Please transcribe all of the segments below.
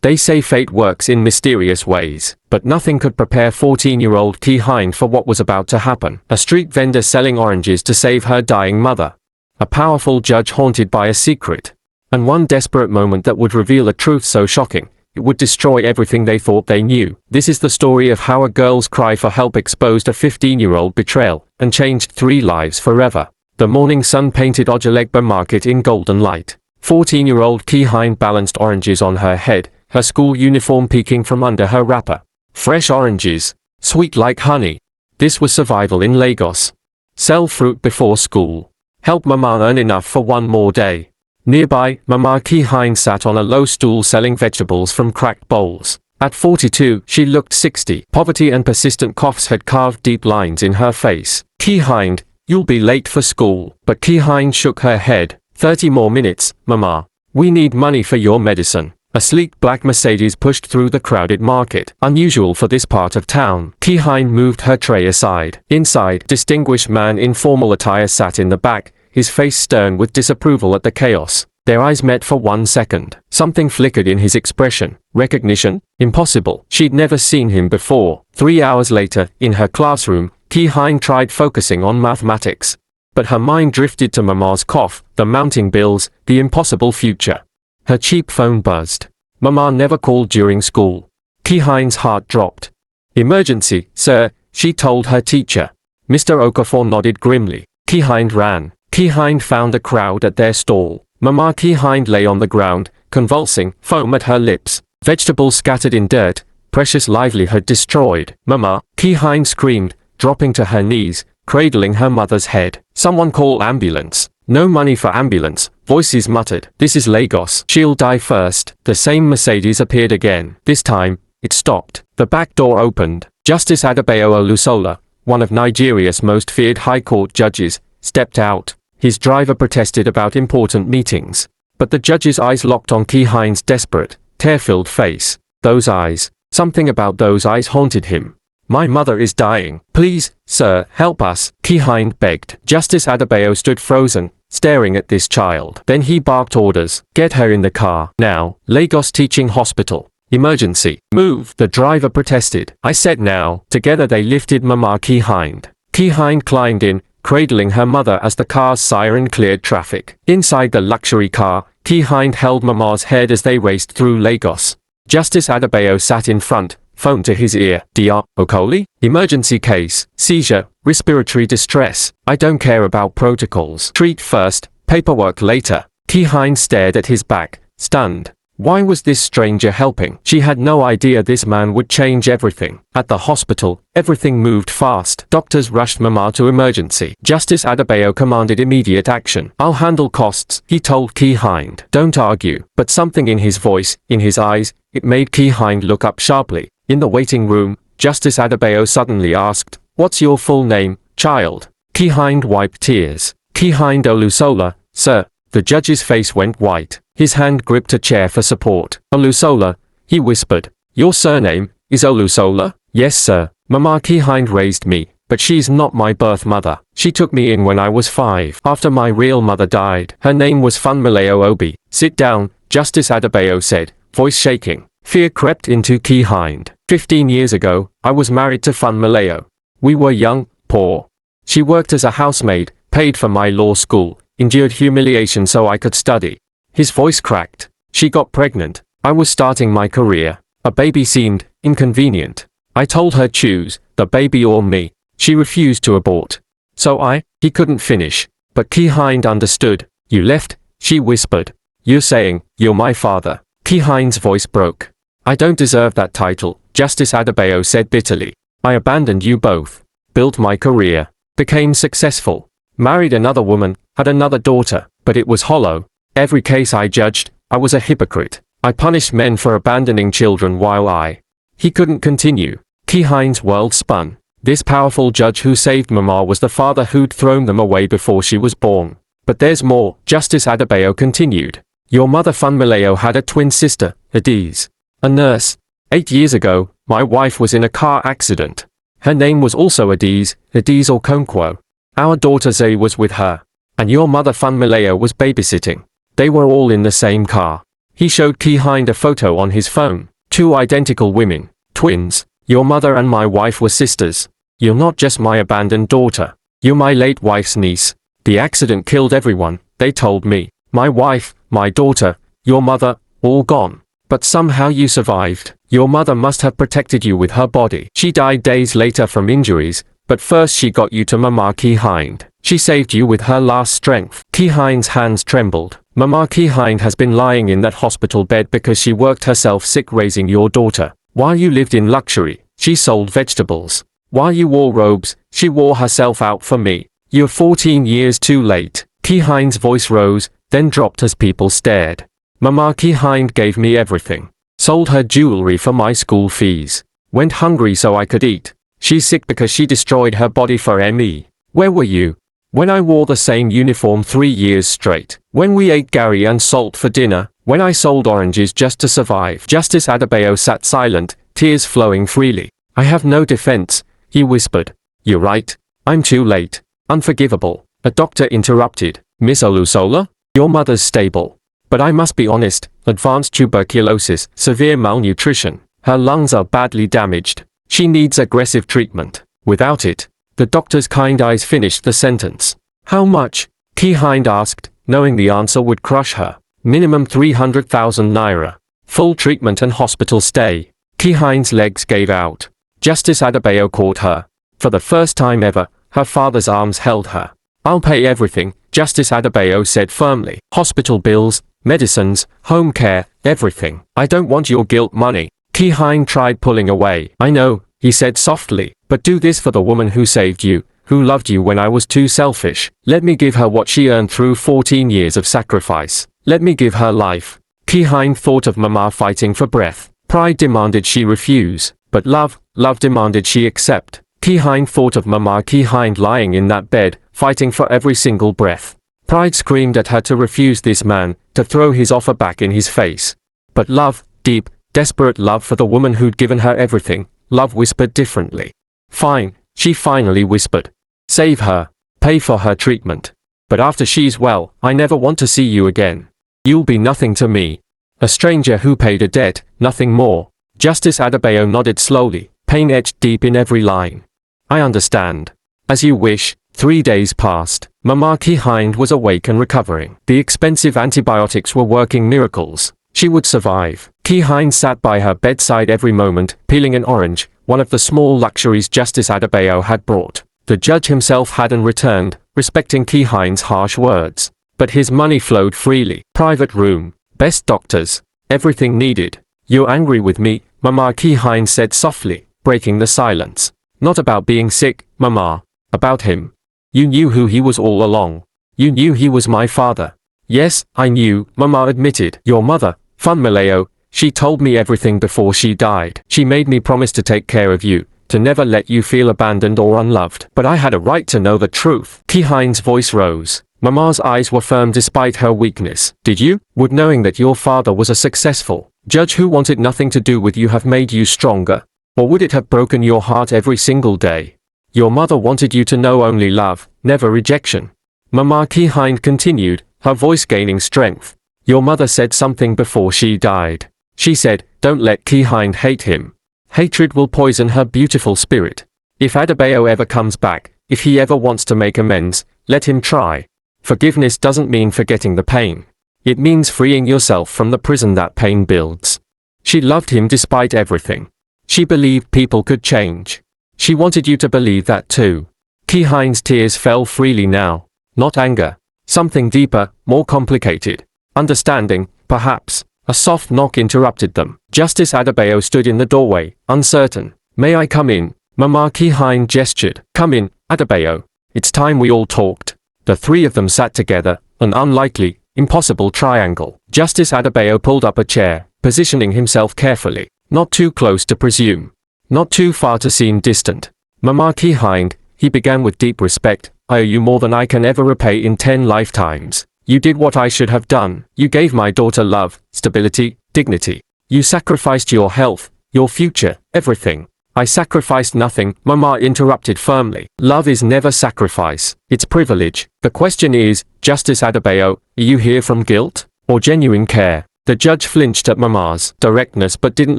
They say fate works in mysterious ways, but nothing could prepare 14-year-old Kehinde for what was about to happen. A street vendor selling oranges to save her dying mother. A powerful judge haunted by a secret. And one desperate moment that would reveal a truth so shocking, it would destroy everything they thought they knew. This is the story of how a girl's cry for help exposed a 15-year-old betrayal, and changed 3 lives forever. The morning sun painted Ojuelegba Market in golden light. 14-year-old Kehinde balanced oranges on her head, her school uniform peeking from under her wrapper. Fresh oranges, sweet like honey. This was survival in Lagos. Sell fruit before school. Help Mama earn enough for one more day. Nearby, Mama Kehinde sat on a low stool selling vegetables from cracked bowls. At 42, she looked 60. Poverty and persistent coughs had carved deep lines in her face. Kehinde, you'll be late for school. But Kehinde shook her head. 30 more minutes, Mama. We need money for your medicine. A sleek black Mercedes pushed through the crowded market, unusual for this part of town. Kehinde moved her tray aside. Inside, distinguished man in formal attire sat in the back, his face stern with disapproval at the chaos. Their eyes met for 1 second. Something flickered in his expression. Recognition? Impossible. She'd never seen him before. 3 hours later, in her classroom, Kehinde tried focusing on mathematics. But her mind drifted to Mama's cough, the mounting bills, the impossible future. Her cheap phone buzzed. Mama never called during school. Kehinde's heart dropped. Emergency, sir, she told her teacher. Mr. Okafor nodded grimly. Kehinde ran. Kehinde found a crowd at their stall. Mama Kehinde lay on the ground, convulsing, foam at her lips. Vegetables scattered in dirt, precious livelihood destroyed. Mama, Kehinde screamed, dropping to her knees, cradling her mother's head. Someone call ambulance. No money for ambulance, voices muttered. This is Lagos. She'll die first. The same Mercedes appeared again. This time, it stopped. The back door opened. Justice Adebayo Olusola, one of Nigeria's most feared high court judges, stepped out. His driver protested about important meetings. But the judge's eyes locked on Kehinde's desperate, tear-filled face. Those eyes. Something about those eyes haunted him. My mother is dying. Please, sir, help us, Kehinde begged. Justice Adebayo stood frozen, staring at this child. Then he barked orders. Get her in the car. Now. Lagos Teaching Hospital. Emergency. Move. The driver protested. I said now. Together they lifted Mama Kehinde. Kehinde climbed in, cradling her mother as the car's siren cleared traffic. Inside the luxury car, Kehinde held Mama's head as they raced through Lagos. Justice Adebayo sat in front, phone to his ear. Dr. Okoli? Emergency case. Seizure. Respiratory distress. I don't care about protocols. Treat first, paperwork later. Kehinde stared at his back, stunned. Why was this stranger helping? She had no idea this man would change everything. At the hospital, everything moved fast. Doctors rushed Mama to emergency. Justice Adebayo commanded immediate action. I'll handle costs, he told Kehinde. Don't argue. But something in his voice, in his eyes, it made Kehinde look up sharply. In the waiting room, Justice Adebayo suddenly asked, What's your full name, child? Kehinde wiped tears. Kehinde Olusola, sir. The judge's face went white. His hand gripped a chair for support. Olusola, he whispered. Your surname is Olusola? Yes, sir. Mama Kehinde raised me, but she's not my birth mother. She took me in when I was 5, after my real mother died. Her name was Funmilayo Obi. Sit down, Justice Adebayo said, voice shaking. Fear crept into Kehinde. 15 years ago, I was married to Funmilayo. We were young, poor. She worked as a housemaid, paid for my law school, endured humiliation so I could study. His voice cracked. She got pregnant. I was starting my career. A baby seemed inconvenient. I told her choose, the baby or me. She refused to abort. So he couldn't finish. But Kehinde understood. You left, she whispered. You're saying, you're my father. Kehinde's voice broke. I don't deserve that title, Justice Adebayo said bitterly. I abandoned you both. Built my career. Became successful. Married another woman, had another daughter, but it was hollow. Every case I judged, I was a hypocrite. I punished men for abandoning children while He couldn't continue. Kehinde's world spun. This powerful judge who saved Mama was the father who'd thrown them away before she was born. But there's more, Justice Adebayo continued. Your mother Funmilayo had a twin sister, Adiz. A nurse. 8 years ago, my wife was in a car accident. Her name was also Adiz Okonkwo. Our daughter Zay was with her. And your mother Funmilayo was babysitting. They were all in the same car. He showed Kehinde a photo on his phone. 2 identical women. Twins. Your mother and my wife were sisters. You're not just my abandoned daughter. You're my late wife's niece. The accident killed everyone, they told me. My wife, my daughter, your mother, all gone. But somehow you survived. Your mother must have protected you with her body. She died days later from injuries, but first she got you to Mama Kehinde. She saved you with her last strength. Kehinde's hands trembled. Mama Kehinde has been lying in that hospital bed because she worked herself sick raising your daughter. While you lived in luxury, she sold vegetables. While you wore robes, she wore herself out for me. You're 14 years too late. Kehinde's voice rose, then dropped as people stared. Mama Kehinde gave me everything. Sold her jewelry for my school fees. Went hungry so I could eat. She's sick because she destroyed her body for me. Where were you? When I wore the same uniform 3 years straight. When we ate gari and salt for dinner. When I sold oranges just to survive. Justice Adebayo sat silent, tears flowing freely. I have no defense, he whispered. You're right. I'm too late. Unforgivable. A doctor interrupted. Miss Olusola? Your mother's stable. But I must be honest, advanced tuberculosis, severe malnutrition. Her lungs are badly damaged. She needs aggressive treatment. Without it. The doctor's kind eyes finished the sentence. How much? Kehinde asked, knowing the answer would crush her. Minimum 300,000 naira. Full treatment and hospital stay. Kehinde's legs gave out. Justice Adebayo caught her. For the first time ever, her father's arms held her. I'll pay everything, Justice Adebayo said firmly. Hospital bills, medicines, home care, everything. I don't want your guilt money. Kehinde tried pulling away. I know, he said softly, but do this for the woman who saved you, who loved you when I was too selfish. Let me give her what she earned through 14 years of sacrifice. Let me give her life. Kehinde thought of Mama fighting for breath. Pride demanded she refuse, but love demanded she accept. Kehinde thought of Mama Kehinde lying in that bed, fighting for every single breath. Pride screamed at her to refuse this man, to throw his offer back in his face. But love, deep, desperate love for the woman who'd given her everything, love whispered differently. Fine, she finally whispered. Save her. Pay for her treatment. But after she's well, I never want to see you again. You'll be nothing to me. A stranger who paid a debt, nothing more. Justice Adebayo nodded slowly, pain etched deep in every line. I understand. As you wish. 3 days passed. Mama Kehinde was awake and recovering. The expensive antibiotics were working miracles. She would survive. Kehinde sat by her bedside every moment, peeling an orange, one of the small luxuries Justice Adebayo had brought. The judge himself hadn't returned, respecting Kehinde's harsh words. But his money flowed freely. Private room. Best doctors. Everything needed. You're angry with me, Mama Kehinde said softly, breaking the silence. Not about being sick, Mama. About him. You knew who he was all along. You knew he was my father. Yes, I knew, Mama admitted. Your mother, Funmilayo, she told me everything before she died. She made me promise to take care of you, to never let you feel abandoned or unloved. But I had a right to know the truth. Kehinde's voice rose. Mama's eyes were firm despite her weakness. Did you? Would knowing that your father was a successful judge who wanted nothing to do with you have made you stronger? Or would it have broken your heart every single day? Your mother wanted you to know only love, never rejection. Mama Kehinde continued, her voice gaining strength. Your mother said something before she died. She said, don't let Kehinde hate him. Hatred will poison her beautiful spirit. If Adebayo ever comes back, if he ever wants to make amends, let him try. Forgiveness doesn't mean forgetting the pain. It means freeing yourself from the prison that pain builds. She loved him despite everything. She believed people could change. She wanted you to believe that too. Kehinde's tears fell freely now. Not anger. Something deeper, more complicated. Understanding, perhaps. A soft knock interrupted them. Justice Adebayo stood in the doorway, uncertain. May I come in? Mama Kehinde gestured. Come in, Adebayo. It's time we all talked. The three of them sat together, an unlikely, impossible triangle. Justice Adebayo pulled up a chair, positioning himself carefully. Not too close to presume. Not too far to seem distant. Mama Kehinde, he began with deep respect, I owe you more than I can ever repay in 10 lifetimes. You did what I should have done. You gave my daughter love, stability, dignity. You sacrificed your health, your future, everything. I sacrificed nothing, Mama interrupted firmly. Love is never sacrifice. It's privilege. The question is, Justice Adebayo, are you here from guilt? Or genuine care? The judge flinched at Mama's directness but didn't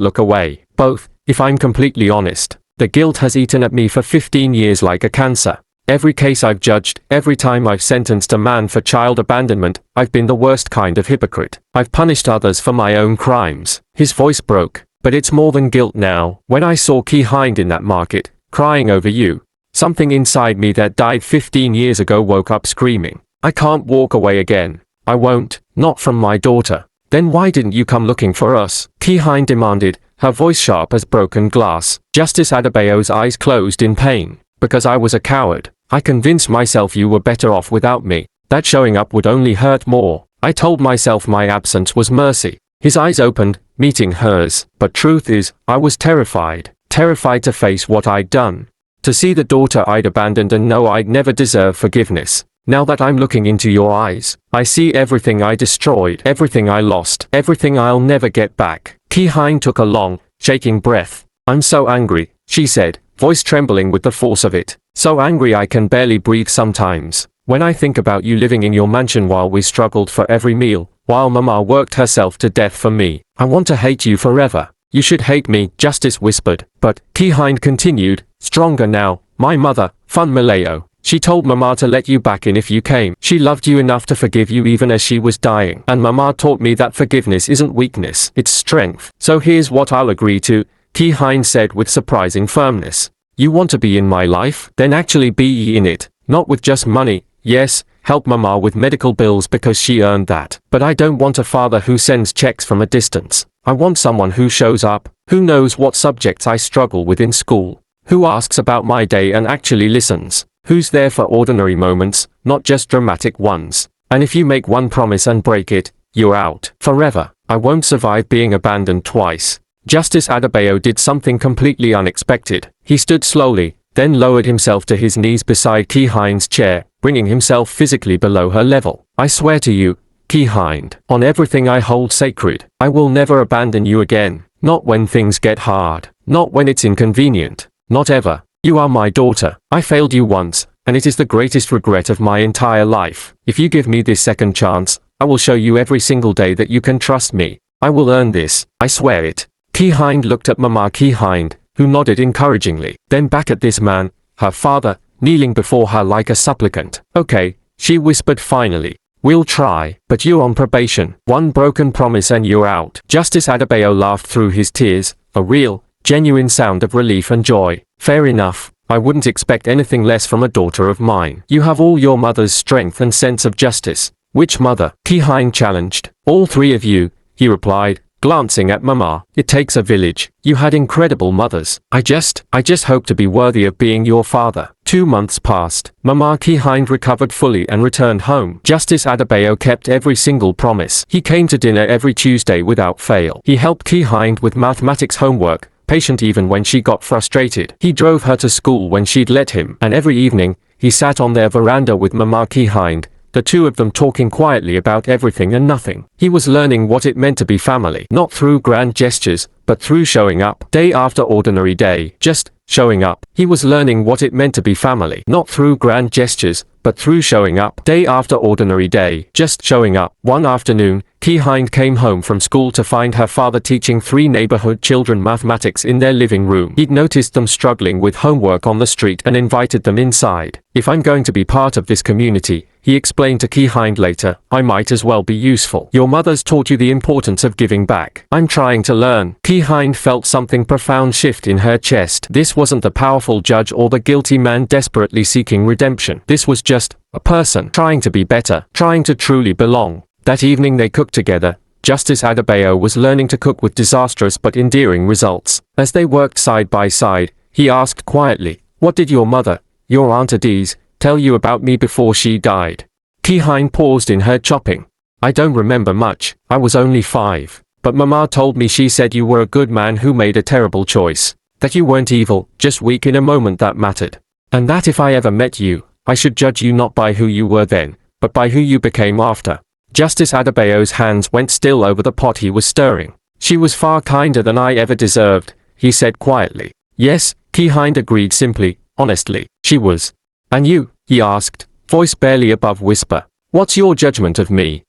look away. Both, if I'm completely honest. The guilt has eaten at me for 15 years like a cancer. Every case I've judged, every time I've sentenced a man for child abandonment, I've been the worst kind of hypocrite. I've punished others for my own crimes. His voice broke. But it's more than guilt now. When I saw Kehinde in that market, crying over you, something inside me that died 15 years ago woke up screaming. I can't walk away again. I won't, not from my daughter. Then why didn't you come looking for us? Kehinde demanded, her voice sharp as broken glass. Justice Adebayo's eyes closed in pain. Because I was a coward. I convinced myself you were better off without me. That showing up would only hurt more. I told myself my absence was mercy. His eyes opened, meeting hers. But truth is, I was terrified. Terrified to face what I'd done. To see the daughter I'd abandoned and know I'd never deserve forgiveness. Now that I'm looking into your eyes, I see everything I destroyed, everything I lost, everything I'll never get back. Kehinde took a long, shaking breath. I'm so angry, she said, voice trembling with the force of it. So angry I can barely breathe sometimes. When I think about you living in your mansion while we struggled for every meal, while Mama worked herself to death for me, I want to hate you forever. You should hate me, Justice whispered. But, Kehinde continued, stronger now, my mother, Fun Malayo. She told Mama to let you back in if you came. She loved you enough to forgive you even as she was dying. And Mama taught me that forgiveness isn't weakness, it's strength. So here's what I'll agree to, Kehinde said with surprising firmness. You want to be in my life? Then actually be in it. Not with just money. Yes, help Mama with medical bills because she earned that. But I don't want a father who sends checks from a distance. I want someone who shows up, who knows what subjects I struggle with in school, who asks about my day and actually listens, who's there for ordinary moments, not just dramatic ones. And if you make one promise and break it, you're out. Forever. I won't survive being abandoned twice. Justice Adebayo did something completely unexpected. He stood slowly, then lowered himself to his knees beside Kehinde's chair, bringing himself physically below her level. I swear to you, Kehinde, on everything I hold sacred, I will never abandon you again. Not when things get hard. Not when it's inconvenient. Not ever. You are my daughter. I failed you once, and it is the greatest regret of my entire life. If you give me this second chance, I will show you every single day that you can trust me. I will earn this. I swear it. Kehinde looked at Mama Kehinde, who nodded encouragingly, then back at this man, her father, kneeling before her like a supplicant. Okay, she whispered finally. We'll try, but you're on probation. One broken promise and you're out. Justice Adebayo laughed through his tears, a real, genuine sound of relief and joy. Fair enough. I wouldn't expect anything less from a daughter of mine. You have all your mother's strength and sense of justice. Which mother? Kehinde challenged. All three of you, he replied, glancing at Mama. It takes a village. You had incredible mothers. I just hope to be worthy of being your father. 2 months passed. Mama Kehinde recovered fully and returned home. Justice Adebayo kept every single promise. He came to dinner every Tuesday without fail. He helped Kehinde with mathematics homework, patient even when she got frustrated. He drove her to school when she'd let him. And every evening, he sat on their veranda with Mama Kehinde, the two of them talking quietly about everything and nothing. He was learning what it meant to be family, not through grand gestures, but through showing up, day after ordinary day, just showing up. He was learning what it meant to be family, not through grand gestures, but through showing up, day after ordinary day, just showing up. One afternoon, Kehinde came home from school to find her father teaching 3 neighborhood children mathematics in their living room. He'd noticed them struggling with homework on the street and invited them inside. If I'm going to be part of this community, he explained to Kehinde later, I might as well be useful. Your mother's taught you the importance of giving back. I'm trying to learn. Kehinde felt something profound shift in her chest. This wasn't the powerful judge or the guilty man desperately seeking redemption. This was just a person trying to be better, trying to truly belong. That evening they cooked together. Justice Adebayo was learning to cook with disastrous but endearing results. As they worked side by side, he asked quietly, what did your mother, your Aunt Adise, tell you about me before she died? Kehinde paused in her chopping. I don't remember much. I was only 5. But Mama told me she said you were a good man who made a terrible choice. That you weren't evil, just weak in a moment that mattered. And that if I ever met you, I should judge you not by who you were then, but by who you became after. Justice Adebayo's hands went still over the pot he was stirring. She was far kinder than I ever deserved, he said quietly. Yes, Kehinde agreed simply, honestly. She was. And you? He asked, voice barely above whisper. What's your judgment of me?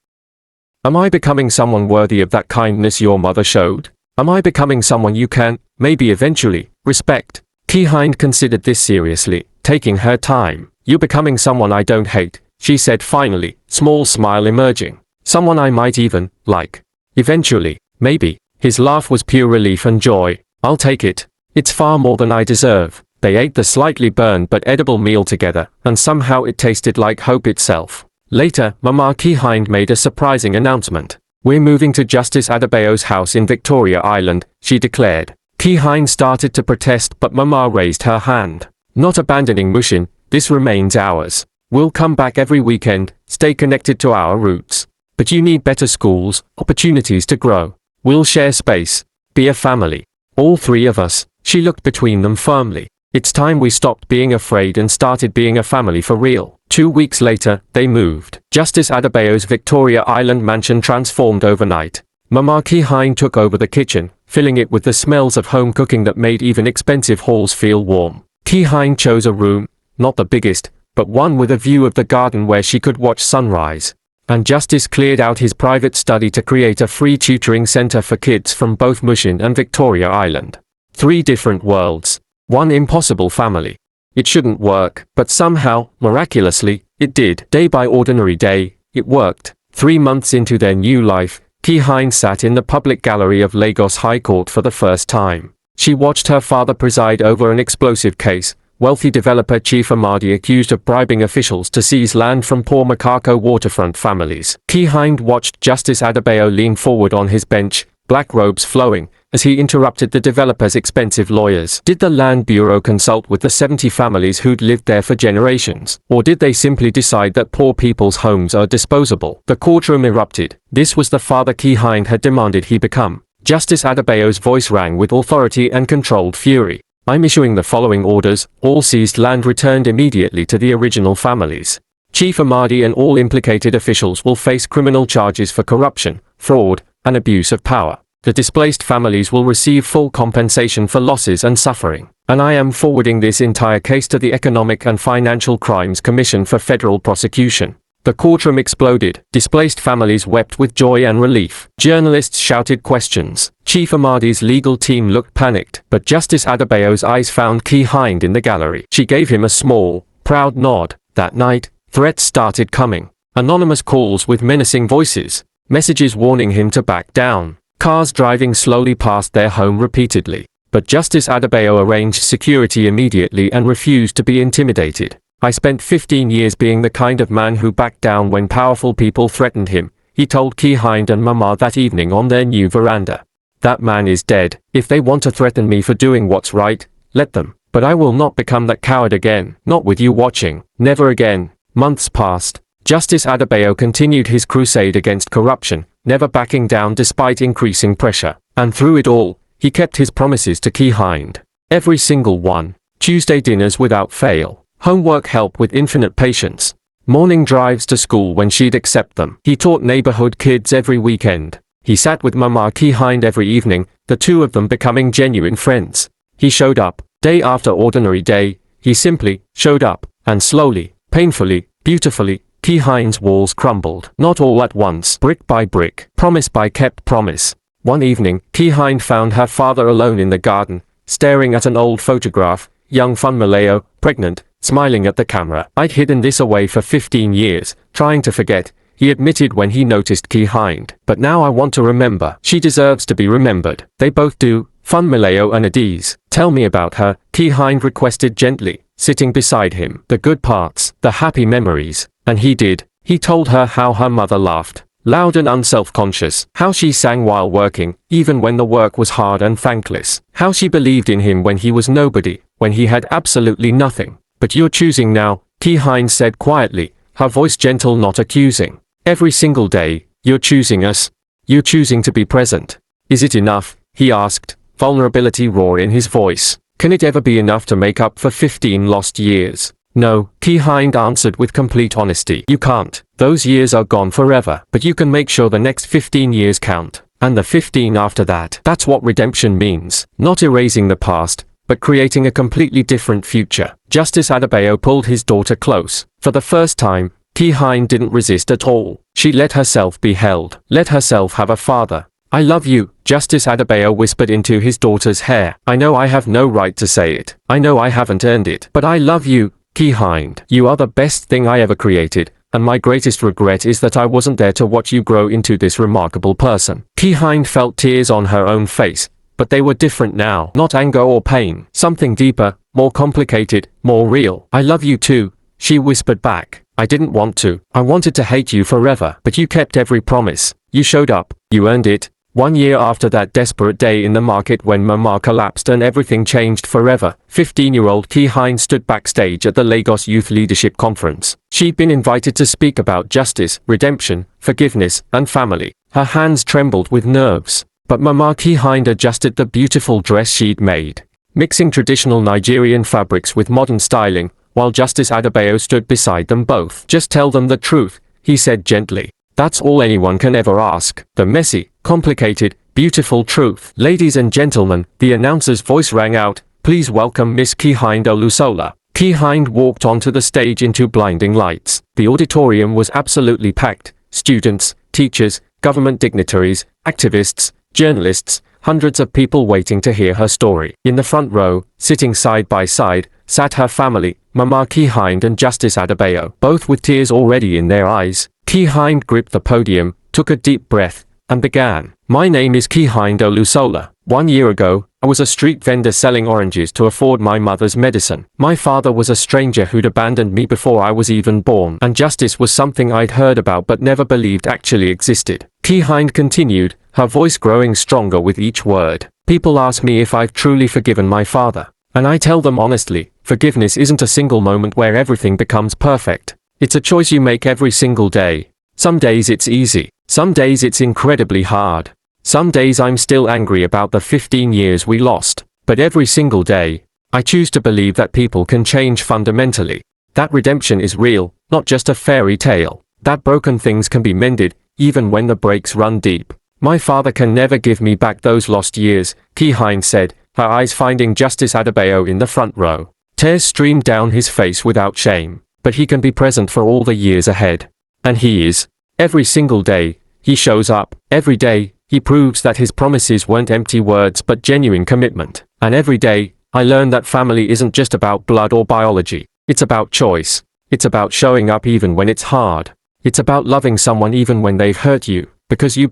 Am I becoming someone worthy of that kindness your mother showed? Am I becoming someone you can, maybe eventually, respect? Kehinde considered this seriously, taking her time. You're becoming someone I don't hate, she said finally, small smile emerging. Someone I might even like. Eventually, maybe. His laugh was pure relief and joy. I'll take it. It's far more than I deserve. They ate the slightly burned but edible meal together, and somehow it tasted like hope itself. Later, Mama Kehinde made a surprising announcement. We're moving to Justice Adebayo's house in Victoria Island, she declared. Kehinde started to protest, but Mama raised her hand. Not abandoning Mushin, this remains ours. We'll come back every weekend, stay connected to our roots. But you need better schools, opportunities to grow. We'll share space. Be a family. All three of us. She looked between them firmly. It's time we stopped being afraid and started being a family for real. 2 weeks later, they moved. Justice Adebayo's Victoria Island mansion transformed overnight. Mama Kehinde took over the kitchen, filling it with the smells of home cooking that made even expensive halls feel warm. Kehinde chose a room, not the biggest, but one with a view of the garden where she could watch sunrise. And Justice cleared out his private study to create a free tutoring center for kids from both Mushin and Victoria Island. 3 different worlds. 1 impossible family. It shouldn't work, but somehow, miraculously, it did. Day by ordinary day, it worked. 3 months into their new life, Kehinde sat in the public gallery of Lagos High Court for the first time. She watched her father preside over an explosive case. Wealthy developer Chief Amadi accused of bribing officials to seize land from poor Makako waterfront families. Kehinde watched Justice Adebayo lean forward on his bench, black robes flowing, as he interrupted the developer's expensive lawyers. Did the Land Bureau consult with the 70 families who'd lived there for generations? Or did they simply decide that poor people's homes are disposable? The courtroom erupted. This was the father Kehinde had demanded he become. Justice Adebayo's voice rang with authority and controlled fury. I'm issuing the following orders. All seized land returned immediately to the original families. Chief Amadi and all implicated officials will face criminal charges for corruption, fraud, and abuse of power. The displaced families will receive full compensation for losses and suffering. And I am forwarding this entire case to the Economic and Financial Crimes Commission for federal prosecution. The courtroom exploded. Displaced families wept with joy and relief. Journalists shouted questions. Chief Amadi's legal team looked panicked, but Justice Adebayo's eyes found Kehinde in the gallery. She gave him a small, proud nod. That night, threats started coming. Anonymous calls with menacing voices. Messages warning him to back down. Cars driving slowly past their home repeatedly. But Justice Adebayo arranged security immediately and refused to be intimidated. I spent 15 years being the kind of man who backed down when powerful people threatened him, he told Kehinde and Mama that evening on their new veranda. That man is dead. If they want to threaten me for doing what's right, let them. But I will not become that coward again. Not with you watching. Never again. Months passed. Justice Adebayo continued his crusade against corruption, never backing down despite increasing pressure. And through it all, he kept his promises to Kehinde. Every single one. Tuesday dinners without fail. Homework help with infinite patience. Morning drives to school when she'd accept them. He taught neighborhood kids every weekend. He sat with Mama Kehinde every evening, the two of them becoming genuine friends. He showed up. Day after ordinary day, he simply showed up. And slowly, painfully, beautifully, Kehinde's walls crumbled. Not all at once, brick by brick, promise by kept promise. One evening, Kehinde found her father alone in the garden, staring at an old photograph, young Funmilayo, pregnant, smiling at the camera. I'd hidden this away for 15 years, trying to forget, he admitted when he noticed Kehinde. But now I want to remember. She deserves to be remembered. They both do, Funmilayo and Adiz. Tell me about her, Kehinde requested gently, sitting beside him. The good parts, the happy memories. And he did. He told her how her mother laughed, loud and unself-conscious, how she sang while working, even when the work was hard and thankless, how she believed in him when he was nobody, when he had absolutely nothing. But you're choosing now, Kehinde said quietly, her voice gentle not accusing. Every single day, you're choosing us. You're choosing to be present. Is it enough? He asked, vulnerability raw in his voice. Can it ever be enough to make up for 15 lost years? No, Kehinde answered with complete honesty. You can't. Those years are gone forever. But you can make sure the next 15 years count. And the 15 after that. That's what redemption means. Not erasing the past, but creating a completely different future. Justice Adebayo pulled his daughter close. For the first time, Kehinde didn't resist at all. She let herself be held, let herself have a father. I love you, Justice Adebayo whispered into his daughter's hair. I know I have no right to say it. I know I haven't earned it. But I love you, Kehinde. You are the best thing I ever created, and my greatest regret is that I wasn't there to watch you grow into this remarkable person. Kehinde felt tears on her own face, but they were different now. Not anger or pain. Something deeper, more complicated, more real. I love you too, she whispered back. I didn't want to. I wanted to hate you forever. But you kept every promise. You showed up. You earned it. 1 year after that desperate day in the market when Mama collapsed and everything changed forever, 15-year-old Kehinde stood backstage at the Lagos Youth Leadership Conference. She'd been invited to speak about justice, redemption, forgiveness, and family. Her hands trembled with nerves. But Mama Kehinde adjusted the beautiful dress she'd made, mixing traditional Nigerian fabrics with modern styling, while Justice Adebayo stood beside them both. Just tell them the truth, he said gently. That's all anyone can ever ask. The messy, complicated, beautiful truth. Ladies and gentlemen, the announcer's voice rang out, please welcome Miss Kehinde Olusola. Kehinde walked onto the stage into blinding lights. The auditorium was absolutely packed. Students, teachers, government dignitaries, activists, journalists, hundreds of people waiting to hear her story. In the front row, sitting side by side, sat her family, Mama Kehinde and Justice Adebayo, both with tears already in their eyes. Kehinde gripped the podium, took a deep breath, and began. My name is Kehinde Olusola. 1 year ago, I was a street vendor selling oranges to afford my mother's medicine. My father was a stranger who'd abandoned me before I was even born, and justice was something I'd heard about but never believed actually existed. Kehinde continued, her voice growing stronger with each word. People ask me if I've truly forgiven my father. And I tell them honestly, forgiveness isn't a single moment where everything becomes perfect. It's a choice you make every single day. Some days it's easy. Some days it's incredibly hard. Some days I'm still angry about the 15 years we lost. But every single day, I choose to believe that people can change fundamentally. That redemption is real, not just a fairy tale. That broken things can be mended, even when the breaks run deep. My father can never give me back those lost years, Kehinde said, her eyes finding Justice Adebayo in the front row. Tears streamed down his face without shame. But he can be present for all the years ahead. And he is. Every single day, he shows up. Every day, he proves that his promises weren't empty words but genuine commitment. And every day, I learn that family isn't just about blood or biology. It's about choice. It's about showing up even when it's hard. It's about loving someone even when they've hurt you, because you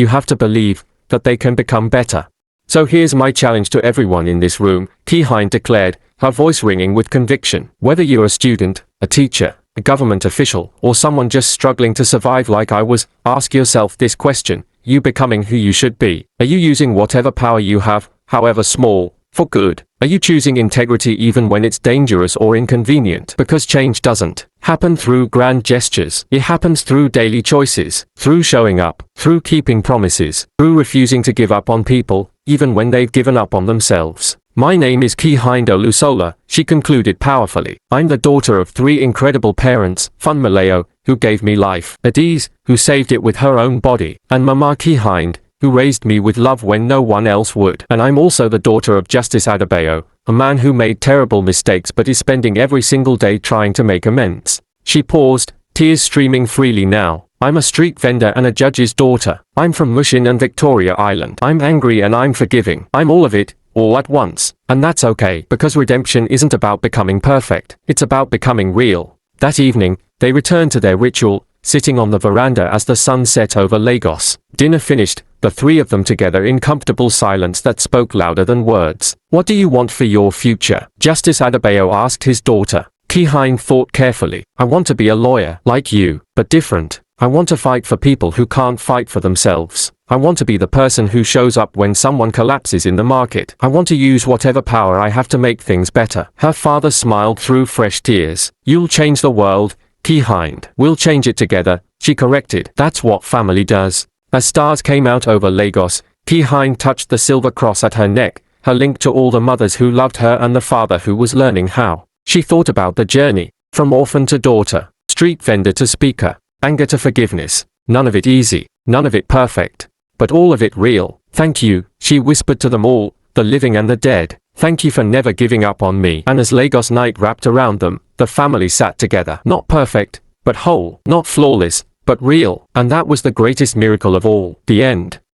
have to believe, that they can become better. So here's my challenge to everyone in this room, Kehinde declared, her voice ringing with conviction. Whether you're a student, a teacher, a government official, or someone just struggling to survive like I was, ask yourself this question. You becoming who you should be? Are you using whatever power you have, however small, for good? Are you choosing integrity even when it's dangerous or inconvenient? Because change doesn't happen through grand gestures. It happens through daily choices, through showing up, through keeping promises, through refusing to give up on people, even when they've given up on themselves. My name is Kehinde Olusola, she concluded powerfully. I'm the daughter of 3 incredible parents, Funmilayo, who gave me life, Adiz, who saved it with her own body, and Mama Kehinde, who raised me with love when no one else would. And I'm also the daughter of Justice Adebayo, a man who made terrible mistakes but is spending every single day trying to make amends. She paused, tears streaming freely now. I'm a street vendor and a judge's daughter. I'm from Mushin and Victoria Island. I'm angry and I'm forgiving. I'm all of it, all at once. And that's okay, because redemption isn't about becoming perfect. It's about becoming real. That evening, they returned to their ritual, sitting on the veranda as the sun set over Lagos. Dinner finished, the 3 of them together in comfortable silence that spoke louder than words. What do you want for your future? Justice Adebayo asked his daughter. Kehinde thought carefully. I want to be a lawyer, like you, but different. I want to fight for people who can't fight for themselves. I want to be the person who shows up when someone collapses in the market. I want to use whatever power I have to make things better. Her father smiled through fresh tears. You'll change the world, Kehinde. We'll change it together, she corrected. That's what family does. As stars came out over Lagos, Kehinde touched the silver cross at her neck, her link to all the mothers who loved her and the father who was learning how. She thought about the journey, from orphan to daughter, street vendor to speaker, anger to forgiveness. None of it easy, none of it perfect, but all of it real. Thank you, she whispered to them all, the living and the dead. Thank you for never giving up on me. And as Lagos night wrapped around them, the family sat together. Not perfect, but whole, not flawless, but real, and that was the greatest miracle of all. The end.